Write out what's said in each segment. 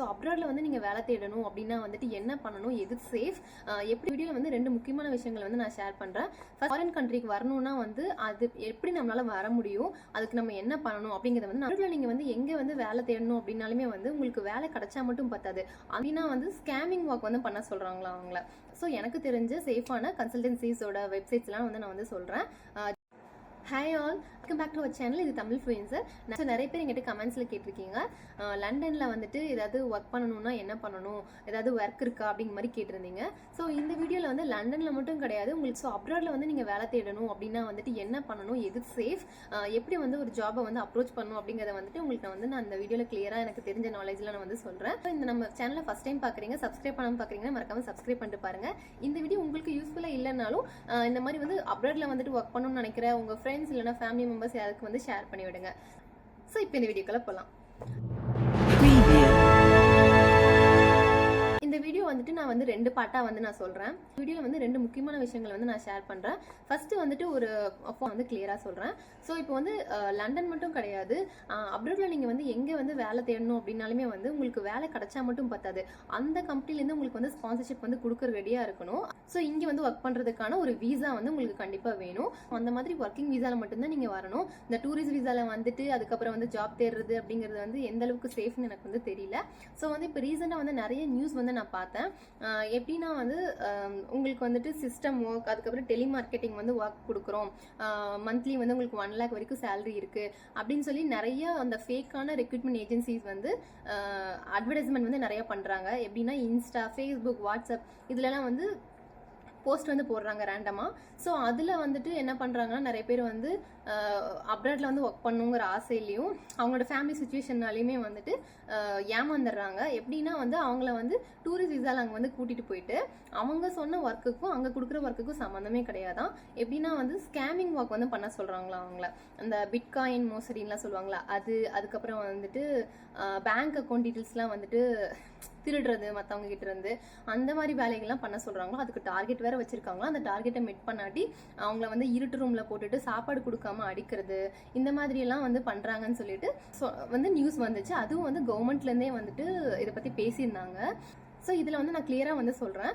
So அப்ராட்ல வந்து நீங்கள் வேலை தேடணும் அப்படின்னா வந்துட்டு என்ன பண்ணணும், எது சேஃப், எப்படி வீடியோவில் வந்து 2 முக்கியமான விஷயங்கள் வந்து நான் ஷேர் பண்ணுறேன். ஃபாரின் கண்ட்ரிக்கு வரணும்னா வந்து அது எப்படி நம்மளால வர முடியும், அதுக்கு நம்ம என்ன பண்ணணும் அப்படிங்கிறத வந்து அப்ராட்ல நீங்கள் வந்து எங்கே வந்து வேலை தேடணும் அப்படின்னாலுமே வந்து உங்களுக்கு வேலை கிடைச்சா மட்டும் பத்தாது. அப்படின்னா வந்து ஸ்கேமிங் ஒர்க் வந்து பண்ண சொல்கிறாங்களா அவங்கள. ஸோ எனக்கு தெரிஞ்ச சேஃபான கன்சல்டன்சிஸோட வெப்சைட்ஸ்லாம் வந்து நான் வந்து சொல்கிறேன். Hi all, welcome back to our channel. இது தமிழ் ஃப்ளூயன்சர். ஸோ நிறைய பேர் எங்கிட்ட கமெண்ட்ஸில் கேட்டிருக்கீங்க, லண்டனில் வந்துட்டு ஏதாவது ஒர்க் பண்ணணும்னா என்ன பண்ணணும், ஏதாவது ஒர்க் இருக்கா அப்படிங்கிற மாதிரி கேட்டிருந்தீங்க. ஸோ இந்த வீடியோவில் வந்து லண்டனில் மட்டும் கிடையாது, உங்களுக்கு ஸோ அப்ராடில் வந்து நீங்கள் வேலை தேடணும் அப்படின்னா வந்துட்டு என்ன பண்ணணும், எது சேஃப், எப்படி வந்து ஒரு ஜாபை வந்து அப்ரோச் பண்ணணும் அப்படிங்கிறத வந்துட்டு உங்களுக்கு நான் இந்த வீடியோவில் கிளியராக எனக்கு தெரிஞ்ச நாலேஜில் நான் வந்து சொல்கிறேன். ஸோ இந்த நம்ம சேனலை ஃபஸ்ட் டைம் பார்க்குறீங்க, சப்ஸ்கிரைப் பண்ணாமல் பார்க்குறீங்கன்னா மறக்காம சப்ஸ்கிரைப் பண்ணிட்டு பாருங்கள். இந்த வீடியோ உங்களுக்கு யூஸ்ஃபுல்லாக இல்லைனாலும் இந்த மாதிரி வந்து அப்ராடில் வந்துட்டு ஒர்க் பண்ணணும்னு நினைக்கிற உங்கள் ஃப்ரெண்ட்ஸ் இல்லைனா ஃபேமிலி மெம்பர்ஸ் யாருக்கு வந்து ஷேர் பண்ணி விடுங்க. ஸோ இப்போ இந்த வீடியோக்குள்ள போகலாம். இந்த வீடியோ வந்துட்டு நான் வந்து 2 பார்ட்டாக வந்து நான் சொல்கிறேன். வீடியோவில் வந்து 2 முக்கியமான விஷயங்கள் வந்து நான் ஷேர் பண்ணுறேன். ஃபர்ஸ்ட் வந்துட்டு ஒரு வந்து கிளியராக சொல்கிறேன். ஸோ இப்போ வந்து லண்டன் மட்டும் கிடையாது, அப்ராடில் நீங்கள் வந்து எங்கே வந்து வேலை தேடணும் அப்படின்னாலுமே வந்து உங்களுக்கு வேலை கிடைச்சா மட்டும் பத்தாது. அந்த கம்பெனிலேருந்து உங்களுக்கு வந்து ஸ்பான்சர்ஷிப் வந்து கொடுக்குற ரெடியாக இருக்கணும். ஸோ இங்கே வந்து ஒர்க் பண்ணுறதுக்கான ஒரு வீசா வந்து உங்களுக்கு கண்டிப்பாக வேணும். அந்த மாதிரி ஒர்க்கிங் வீசாவில் மட்டும்தான் நீங்கள் வரணும். இந்த டூரிஸ்ட் வீசாவில் வந்துட்டு அதுக்கப்புறம் வந்து ஜாப் தேடுறது அப்படிங்கிறது வந்து எந்த அளவுக்கு சேஃப்னு எனக்கு வந்து தெரியல. ஸோ வந்து இப்போ ரீசெண்டாக வந்து நிறைய நியூஸ் வந்து நான் பார்த்தேன். எப்படின்னா வந்து உங்களுக்கு வந்துட்டு சிஸ்டம் ஒர்க், அதுக்கப்புறம் டெலிமார்க்கெட்டிங் வந்து ஒர்க் கொடுக்குறோம், மந்த்லி வந்து உங்களுக்கு 1 lakh வரைக்கும் சேலரி இருக்கு அப்படின்னு சொல்லி நிறைய அந்த ஃபேக்கான ரெக்ரூட்மெண்ட் ஏஜென்சிஸ் வந்து அட்வர்டைஸ்மெண்ட் வந்து நிறைய பண்றாங்க. எப்படின்னா இன்ஸ்டா, ஃபேஸ்புக், வாட்ஸ்அப் இதுலலாம் வந்து போஸ்ட் வந்து போடுறாங்க ரேண்டமாக. ஸோ அதில் வந்துட்டு என்ன பண்ணுறாங்கன்னா நிறைய பேர் வந்து அப்ராடில் வந்து ஒர்க் பண்ணுங்கிற ஆசையிலையும் அவங்களோட ஃபேமிலி சுச்சுவேஷன்னாலையுமே வந்துட்டு ஏமாந்துடுறாங்க. எப்படின்னா வந்து அவங்கள வந்து டூரிஸ்ட் விசாவில் அங்கே வந்து கூட்டிகிட்டு போயிட்டு அவங்க சொன்ன ஒர்க்குக்கும் அங்கே கொடுக்குற ஒர்க்குக்கும் சம்மந்தமே கிடையாதான். எப்படின்னா வந்து ஸ்கேமிங் ஒர்க் வந்து பண்ண சொல்கிறாங்களா அவங்கள. அந்த பிட்காயின் மோசடின்லாம் சொல்லுவாங்களா அது, அதுக்கப்புறம் வந்துட்டு பேங்க் அக்கௌண்ட் டீட்டெயில்ஸ்லாம் வந்துட்டு திருடுறது மற்றவங்க கிட்ட இருந்து, அந்த மாதிரி வேலைகள்லாம் பண்ண சொல்கிறாங்களோ. அதுக்கு டார்கெட் வேறு வச்சுருக்காங்களோ. அந்த டார்கெட்டை மெட் பண்ணாட்டி அவங்கள வந்து இருட்டு ரூமில் போட்டுட்டு சாப்பாடு கொடுக்காம அடிக்கிறது, இந்த மாதிரியெல்லாம் வந்து பண்ணுறாங்கன்னு சொல்லிட்டு வந்து நியூஸ் வந்துச்சு. அதுவும் வந்து கவர்மெண்ட்லேருந்தே வந்துட்டு இதை பற்றி பேசியிருந்தாங்க. ஸோ இதில் வந்து நான் கிளியராக வந்து சொல்கிறேன்,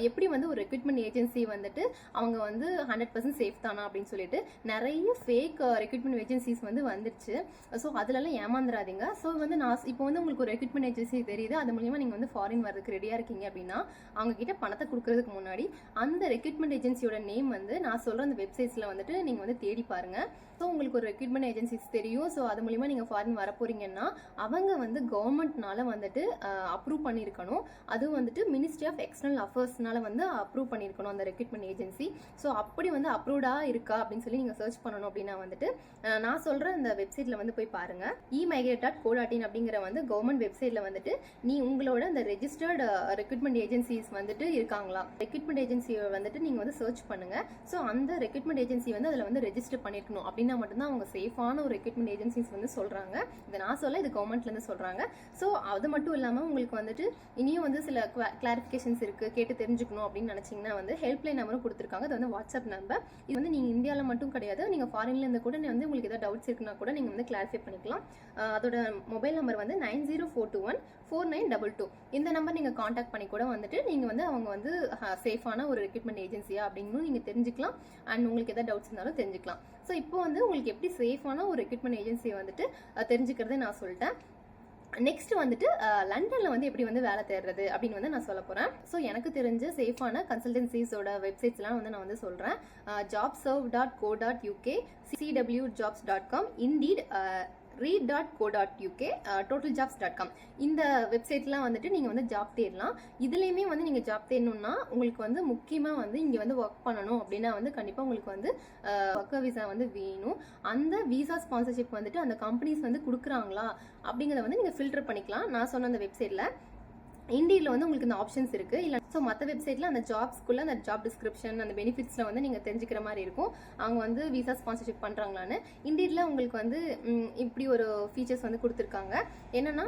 எப்படி வந்து ஒரு ரெக்ரூட்மெண்ட் ஏஜென்சி வந்துட்டு அவங்க வந்து 100% சேஃப் தானா அப்படின்னு சொல்லிட்டு. நிறைய ஃபேக் ரெக்ரூட்மெண்ட் ஏஜென்சிஸ் வந்து வந்துடுச்சு. ஸோ அதிலெல்லாம் ஏமாந்துடாதீங்க. ஸோ வந்து நான் இப்போ வந்து உங்களுக்கு ஒரு ரெக்ரூட்மெண்ட் ஏஜென்சி தெரியுது, அது மூலியமாக நீங்கள் வந்து ஃபாரின் வரதுக்கு ரெடியாக இருக்கீங்க அப்படின்னா அவங்க கிட்ட பணத்தை கொடுக்கறதுக்கு முன்னாடி அந்த ரெக்ரூட்மெண்ட் ஏஜென்சியோட நேம் வந்து நான் சொல்கிற அந்த வெப்சைட்ஸில் வந்துட்டு நீங்கள் வந்து தேடி பாருங்கள். ஸோ உங்களுக்கு ஒரு ரெக்ரூட்மெண்ட் ஏஜென்சிஸ் தெரியும், ஸோ அது மூலிமா நீங்கள் ஃபாரின் வர போறீங்கன்னா அவங்க வந்து கவர்மெண்ட்னால வந்துட்டு அப்ரூவ் பண்ணியிருக்கணும். அதுவும் வந்துட்டு மினிஸ்ட்ரி ஆஃப் எக்ஸ்டர்னல் அஃபேர்ஸ்னால வந்து அப்ரூவ் பண்ணியிருக்கணும் அந்த ரெக்ரூட்மெண்ட் ஏஜென்சி. ஸோ அப்படி வந்து அப்ரூவ்டாக இருக்கா அப்படின்னு சொல்லி நீங்கள் சர்ச் பண்ணணும். அப்படின்னா வந்துட்டு நான் சொல்கிற இந்த வெப்சைட்டில் வந்து போய் பாருங்கள். emigrate.co.in அப்படிங்கிற வந்து கவர்மெண்ட் வெப்சைட்டில் வந்துட்டு நீ உங்களோட அந்த ரெஜிஸ்டர்டு ரெக்ரூட்மெண்ட் ஏஜென்சிஸ் வந்துட்டு இருக்காங்களா, ரெக்ரூட்மெண்ட் ஏஜென்சியை வந்துட்டு நீங்கள் வந்து சர்ச் பண்ணுங்கள். ஸோ அந்த ரெக்ரூட்மெண்ட் ஏஜென்சி வந்து அதில் வந்து ரெஜிஸ்டர் பண்ணியிருக்கணும். அப்படின்னா மட்டும்தான் அவங்க சேஃபான ஒரு ரெக்ரூட்மெண்ட் ஏஜென்சிஸ் வந்து சொல்கிறாங்க. இதை நான் சொல்ல, இது கவர்மெண்ட்லேருந்து சொல்கிறாங்க. ஸோ அது மட்டும் இல்லாமல் உங்களுக்கு வந்துட்டு இனியும் வந்து சில கிளாரிஃபிகேஷன்ஸ் இருக்குது, கேட்டு தெரிஞ்சுக்கணும் அப்படின்னு நினச்சிங்கன்னா வந்து ஹெல்ப்லைன் நம்பரும் கொடுத்துருக்காங்க. அது வந்து வாட்ஸ்அப் நம்பர். இது வந்து நீங்கள் இந்தியாவில் மட்டும் கிடையாது, நீங்கள் ஃபாரின்லேருந்து கூட வந்து உங்களுக்கு ஏதாவது டவுட்ஸ் இருக்குன்னா கூட நீங்கள் வந்து கிளாரிஃபை பண்ணிக்கலாம். அதோட மொபைல் நம்பர் வந்து 9042149222. இந்த நம்பர் நீங்கள் காண்டாக்ட் பண்ணி கூட வந்துட்டு நீங்கள் வந்து அவங்க வந்து சேஃபான ஒரு ரெக்ரூட்மெண்ட் ஏஜென்சியா அப்படின்னு நீங்கள் தெரிஞ்சுக்கலாம். அண்ட் உங்களுக்கு எதாவது டவுட்ஸ் இருந்தாலும் தெரிஞ்சுக்கலாம். ஸோ இப்போ வந்து உங்களுக்கு எப்படி சேஃபான ஒரு ரெக்ரூட்மெண்ட் ஏஜென்சியை வந்துட்டு தெரிஞ்சுக்கிறதே நான் சொல்லிட்டேன். நெக்ஸ்ட் வந்துட்டு லண்டனில் வந்து எப்படி வந்து வேலை தேடுறது அப்படின்னு வந்து நான் சொல்ல போகிறேன். ஸோ எனக்கு தெரிஞ்ச சேஃபான கன்சல்டன்சிஸோட வெப்சைட்ஸ்லாம் வந்து நான் வந்து சொல்கிறேன். jobserve.co.uk, cwjobs.com, Indeed, read.co.uk, totaljobs.com. இந்த வெப்சைட்லாம் வந்துட்டு நீங்கள் வந்து ஜாப் தேடலாம். இதுலேயுமே வந்து நீங்கள் ஜாப் தேடணும்னா உங்களுக்கு வந்து முக்கியமாக வந்து இங்கே வந்து ஒர்க் பண்ணணும் அப்படின்னா வந்து கண்டிப்பாக உங்களுக்கு வந்து ஒர்க்கர் விசா வந்து வேணும். அந்த விசா ஸ்பான்சர்ஷிப் வந்துட்டு அந்த கம்பெனிஸ் வந்து கொடுக்குறாங்களா அப்படிங்கிறத வந்து நீங்கள் ஃபில்டர் பண்ணிக்கலாம். நான் சொன்ன அந்த வெப்சைட்டில் இண்டீடில் வந்து உங்களுக்கு இந்த ஆப்ஷன்ஸ் இருக்குது. இல்லை ஸோ மற்ற வெப்சைட்டில் அந்த ஜாப்ஸ்க்குள்ளே அந்த ஜாப் டிஸ்கிரிப்ஷன் அந்த பெனிஃபிட்ஸில் வந்து நீங்கள் தெரிஞ்சுக்கிற மாதிரி இருக்கும் அவங்க வந்து விசா ஸ்பான்சர்ஷிப் பண்ணுறாங்களான்னு. இண்டீடில் உங்களுக்கு வந்து இப்படி ஒரு ஃபீச்சர்ஸ் வந்து கொடுத்துருக்காங்க. என்னன்னா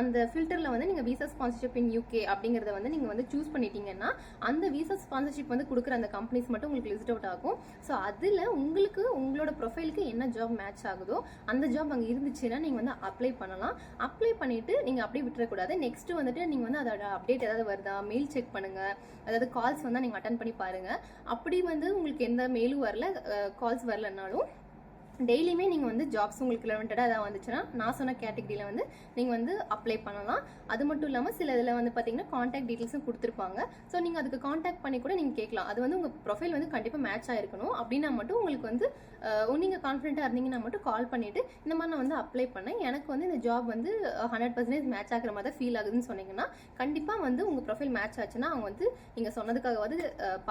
அந்த ஃபில்டரில் வந்து நீங்கள் விசா ஸ்பான்சர்ஷிப் இன் யூகே அப்படிங்கிறத வந்து நீங்கள் வந்து சூஸ் பண்ணிட்டீங்கன்னா அந்த விசா ஸ்பான்சர்ஷிப் வந்து கொடுக்குற அந்த கம்பெனிஸ் மட்டும் உங்களுக்கு லிஸ்ட் அவுட் ஆகும். ஸோ அதில் உங்களுக்கு உங்களோட ப்ரொஃபைலுக்கு என்ன ஜாப் மேட்ச் ஆகுதோ அந்த ஜாப் அங்கே இருந்துச்சுன்னா நீங்கள் வந்து அப்ளை பண்ணலாம். அப்ளை பண்ணிவிட்டு நீங்கள் அப்படியே விட்டுறக்கூடாது. நெக்ஸ்ட் வந்துட்டு நீங்கள் வந்து அதோட அப்டேட் ஏதாவது வருதா மெயில் செக் பண்ணுங்க. அதாவது கால்ஸ் வந்தால் நீங்கள் அட்டன் பண்ணி பாருங்க. அப்படி வந்து உங்களுக்கு எந்த மெயிலும் வரல கால்ஸ் வரலனாலும் டெய்லியுமே நீங்கள் வந்து ஜாப்ஸ் உங்களுக்கு ரிலவெண்டடாக ஏதாவது வந்துச்சுன்னா நான் சொன்ன கேட்டகரியில் வந்து நீங்கள் வந்து அப்ளை பண்ணலாம். அது மட்டும் இல்லாமல் சில இதில் வந்து பார்த்தீங்கன்னா காண்டாக்ட் டீட்டெயில்ஸும் கொடுத்துருப்பாங்க. ஸோ நீங்கள் அதுக்கு காண்டாக்ட் பண்ணி கூட நீங்கள் கேட்கலாம். அது வந்து உங்கள் ப்ரொஃபைல் வந்து கண்டிப்பாக மேட்ச் ஆகிருக்கணும். அப்படின்னா மட்டும் உங்களுக்கு வந்து நீங்கள் கான்ஃபிடென்ட்டாக இருந்தீங்கன்னா மட்டும் கால் பண்ணிவிட்டு இந்த மாதிரி நான் வந்து அப்ளை பண்ணேன், எனக்கு வந்து இந்த ஜாப் வந்து 100% மேட்ச் ஆகிற மாதிரி தான் ஃபீல் ஆகுதுன்னு சொன்னீங்கன்னா கண்டிப்பாக வந்து உங்கள் ப்ரொஃபைல் மேட்ச் ஆச்சுன்னா அவங்க வந்து நீங்கள் சொன்னதுக்காகவாது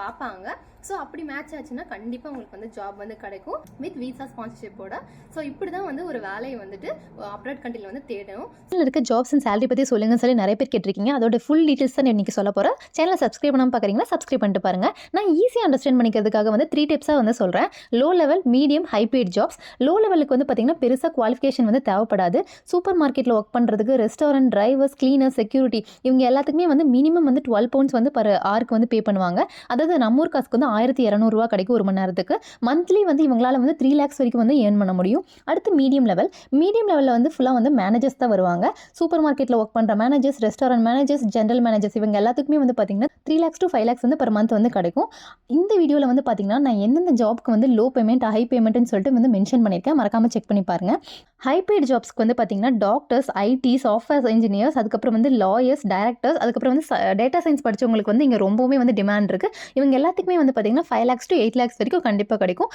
பார்ப்பாங்க. ஸோ அப்படி மேட்ச் ஆச்சுன்னா கண்டிப்பாக உங்களுக்கு வந்து ஜாப் வந்து கிடைக்கும் வித் விசா ஸ்பான்சர்ஷிப்போட. ஸோ இப்படி தான் வந்து ஒரு வேலையை வந்துட்டு அப்ராட் கண்ட்ரியில் வந்து தேடணும். இருக்க ஜாப்ஸ் அண்ட் சேலரி பற்றி சொல்லுங்கன்னு சொல்லி நிறைய பேர் கேட்டிருக்கீங்க. அதோட ஃபுல் டீட்டெயில்ஸ் தான் இன்னைக்கு சொல்ல போகிறேன். சேனலை சப்ஸ்கிரைப் பண்ணாமல் பார்க்குறீங்களா, சப்ஸ்கிரைப் பண்ணிட்டு பாருங்கள். நான் ஈஸியாக அண்டர்ஸ்டாண்ட் பண்ணிக்கிறதுக்காக வந்து 3 டிப்ஸாக வந்து சொல்கிறேன். Low level, medium, high paid jobs. Low லெவலுக்கு வந்து பார்த்தீங்கன்னா பெருசாக குவாலிஃபிகேஷன் வந்து தேவைப்படாது. சூப்பர் மார்க்கெட்டில் ஒர்க் பண்ணுறதுக்கு ரெஸ்டாரண்ட் டிரைவர்ஸ், கிளீனர், செக்யூரிட்டி இவங்க எல்லாத்துக்குமே வந்து மினிமம் வந்து 12 பவுண்ட்ஸ் வந்து பர் ஹவருக்கு வந்து பே பண்ணுவாங்க. அதாவது நம்ம ஊர் காசுக்கு வந்து 1200 ரூபா கிடைக்கும் ஒரு மணி நேரத்துக்கு. மந்த்லி வந்து இவங்களால வந்து 3 lakhs வரைக்கும் வந்து ஏர்ன் பண்ண முடியும். அடுத்து மீடியம் லெவல். மீடியம் லெவலில் வந்து ஃபுல்லாக வந்து மேனேஜர்ஸ் தான் வருவாங்க. சூப்பர் மார்க்கெட்டில் ஒர்க் பண்ணுற managers, restaurant managers, general managers இவங்க எல்லாத்துக்குமே வந்து பார்த்தீங்கன்னா 3 lakhs to 5 lakhs வந்து பர் மந்த் வந்து கிடைக்கும். இந்த வீடியோவில் வந்து பார்த்தீங்கன்னா நான் எந்தெந்த ஜாப்க்கு வந்து லோ பேமெண்ட், ஹை பேமெண்ட்னு சொல்லிட்டு வந்து மென்ஷன் பண்ணியிருக்கேன். மறக்காமல் செக் பண்ணி பாருங்கள். ஹை பெய்ட் ஜாப்ஸ்க்கு வந்து பார்த்தீங்கன்னா டாக்டர்ஸ், ஐடி, சாஃப்ட்வேர் இன்ஜினியர்ஸ், அதுக்கப்புறம் வந்து லாயர்ஸ், டைரக்டர்ஸ், அதுக்கப்புறம் வந்து டேட்டா சயின்ஸ் படித்தவங்களுக்கு வந்து இங்கே ரொம்பவுமே வந்து டிமாண்ட் இருக்குது. இவங்க எல்லாத்துக்குமே வந்து பார்த்தீங்கன்னா 5 lakhs to 8 lakhs வரைக்கும் கண்டிப்பாக கிடைக்கும்.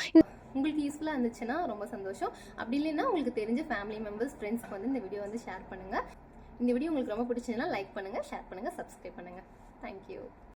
உங்களுக்கு யூஸ்ஃபுல்லாக இருந்துச்சுன்னா ரொம்ப சந்தோஷம். அப்படி இல்லைன்னா உங்களுக்கு தெரிஞ்ச ஃபேமிலி மெம்பர்ஸ், ஃப்ரெண்ட்ஸ்க்கு வந்து இந்த வீடியோ வந்து ஷேர் பண்ணுங்கள். இந்த வீடியோ உங்களுக்கு ரொம்ப பிடிச்சதுன்னா லைக் பண்ணுங்கள், ஷேர் பண்ணுங்கள், சப்ஸ்கிரைப் பண்ணுங்கள். தேங்க்யூ.